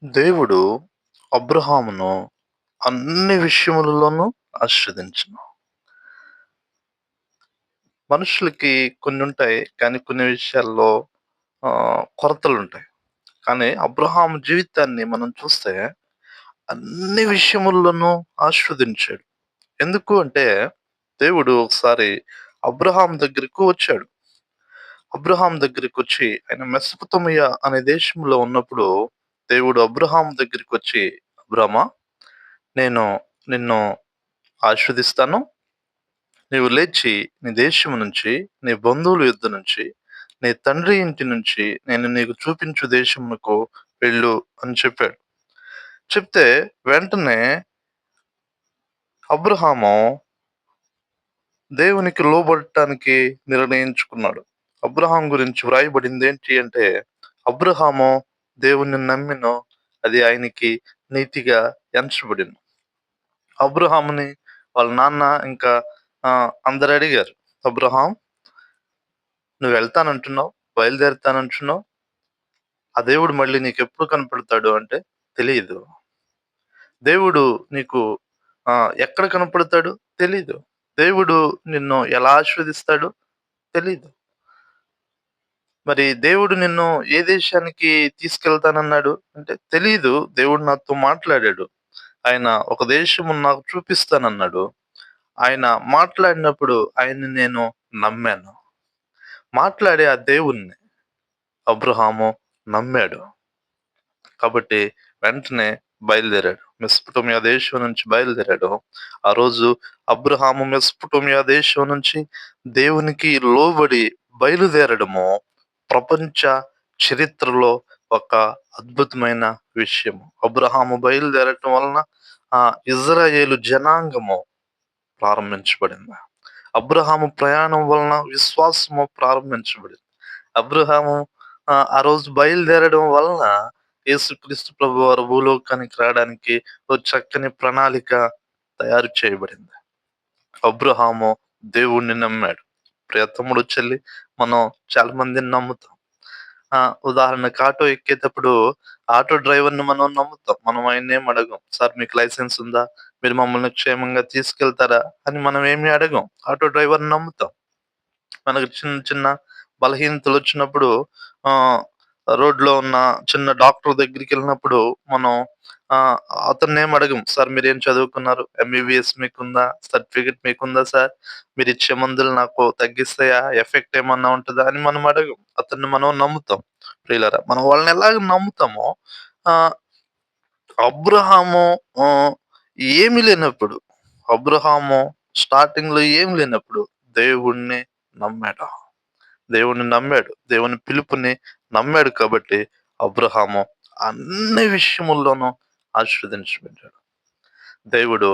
దేవుడు అబ్రహామును అన్ని విషయములలోనూ ఆశీర్వదించెను. మనుషులకి కొన్నుంటాయి. కానీ కొన్ని విషయాల్లో కొరతలుంటాయి. కానీ అబ్రహాము జీవితాన్ని మనం చూస్తే అన్ని విషయముల్లోనూ ఆశీర్వదించాడు. ఎందుకు అంటే దేవుడు ఒకసారి అబ్రహాం దగ్గరకు వచ్చాడు. అబ్రహాం దగ్గరికొచ్చి ఆయన మెసొపొతేమియా అనే దేశంలో ఉన్నప్పుడు దేవుడు అబ్రహాం దగ్గరికొచ్చి, "అబ్రామా, నేను నిన్ను ఆశీర్వదిస్తాను. నీవు లేచి నీ దేశము నుంచి, నీ బంధువుల యొద్ద నుంచి, నీ తండ్రి ఇంటి నుంచి నేను నీకు చూపించు దేశమునకు వెళ్ళు" అని చెప్పాడు. చెప్తే వెంటనే అబ్రహాము దేవునికి లోబడటానికి నిర్ణయించుకున్నాడు. అబ్రహాం గురించి వ్రాయబడిందేంటి అంటే, అబ్రహాము దేవుణ్ణి నమ్మెను, అది ఆయనకి నీతిగా ఎంచబడెను. అబ్రహాముని వాళ్ళ నాన్న ఇంకా అందరూ అడిగారు, "అబ్రహాం, నువ్వెళ్తానంటున్నావు, బయలుదేరుతానంటున్నావు. ఆ దేవుడు మళ్ళీ నీకెప్పుడు కనపడతాడు" అంటే, తెలీదు. దేవుడు నీకు ఎక్కడ కనపడతాడు? తెలీదు. దేవుడు నిన్ను ఎలా ఆశీర్వదిస్తాడో తెలీదు. మరి దేవుడు నిన్ను ఏ దేశానికి తీసుకెళ్తానన్నాడు అంటే, తెలీదు. దేవుడు నాతో మాట్లాడాడు. ఆయన ఒక దేశము నాకు చూపిస్తానన్నాడు. ఆయన మాట్లాడినప్పుడు ఆయన్ని నేను నమ్మాను. మాట్లాడే ఆ దేవుణ్ణి అబ్రహాము నమ్మాడు. కాబట్టి వెంటనే బయలుదేరాడు. మెసొపొతేమియా దేశం నుంచి బయలుదేరాడు. ఆ రోజు అబ్రహాము మెసొపొతేమియా దేశం నుంచి దేవునికి లోబడి బయలుదేరడము ప్రపంచ చరిత్రలో ఒక అద్భుతమైన విషయం. అబ్రహాము బయలుదేరటం వలన ఇజ్రాయేలు జనాంగము ప్రారంభించబడింది. అబ్రహాము ప్రయాణం వలన విశ్వాసము ప్రారంభించబడింది. అబ్రహాము ఆ రోజు బయలుదేరడం వలన యేసుక్రీస్తు ప్రభువారు భూలోకానికి రావడానికి ఓ చక్కని ప్రణాళిక తయారు చేయబడింది. అబ్రహాము దేవుణ్ణి నమ్మాడు. ప్రియ తమ్ముడు, చెల్లి, మనం చాలా మందిని నమ్ముతాం. ఉదాహరణకు ఆటో ఎక్కేటప్పుడు ఆటో డ్రైవర్‌ని మనం నమ్ముతాం. మనం ఆయన్నేం అడగం. "సార్, మీకు లైసెన్స్ ఉందా? మీరు మమ్మల్ని క్షేమంగా తీసుకెళ్తారా?" అని మనం ఏమి అడగం. ఆటో డ్రైవర్‌ని నమ్ముతాం. మనకు చిన్న చిన్న బలహీనతలొచ్చినప్పుడు ఆహ్, రోడ్‌లో ఉన్న చిన్న డాక్టర్ దగ్గరికెళ్ళినప్పుడు మనం ఆహ్, అతన్నేం అడగం. "సార్, మీరేం చదువుకున్నారు? ఎంబీబీఎస్ మీకుందా? సర్టిఫికేట్ మీకుందా సార్? మీరిచ్చే మందులు నాకు తగ్గిస్తాయా? ఎఫెక్ట్ ఏమన్నా ఉంటదా?" అని మనం అడగం. అతన్ని మనం నమ్ముతాం. ప్రియులారా, మనం వాళ్ళని ఎలాగ నమ్ముతామో ఆహ్, అబ్రహాము ఆహ్, ఏమి లేనప్పుడు, అబ్రహాము స్టార్టింగ్‌లో ఏమి లేనప్పుడు దేవుడిని నమ్మాడు. దేవుడిని నమ్మాడు. దేవుని పిలుపుని నమ్మాడు కాబట్టి అబ్రహాము అన్ని విషయముల్లోనూ ఆశీర్వదించబడ్డాడు. దేవుడు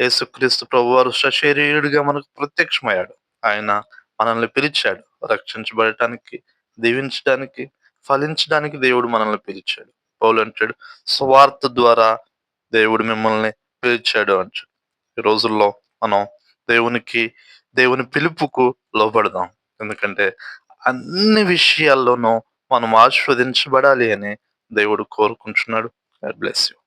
యేసుక్రీస్తు ప్రభువారు సశరీరుడిగా మనకు ప్రత్యక్షమయ్యాడు. ఆయన మనల్ని పిలిచాడు. రక్షించబడటానికి, దీవించడానికి, ఫలించడానికి దేవుడు మనల్ని పిలిచాడు. పౌలంటాడు, "సువార్త ద్వారా దేవుడు మిమ్మల్ని పిలిచాడు" అంటాడు. ఈ రోజుల్లో మనం దేవునికి, దేవుని పిలుపుకు లోబడదాం. ఎందుకంటే అన్ని విషయాల్లోనూ మనం ఆశీర్వదించబడాలి అని దేవుడు కోరుకుంటున్నాడు. God bless you.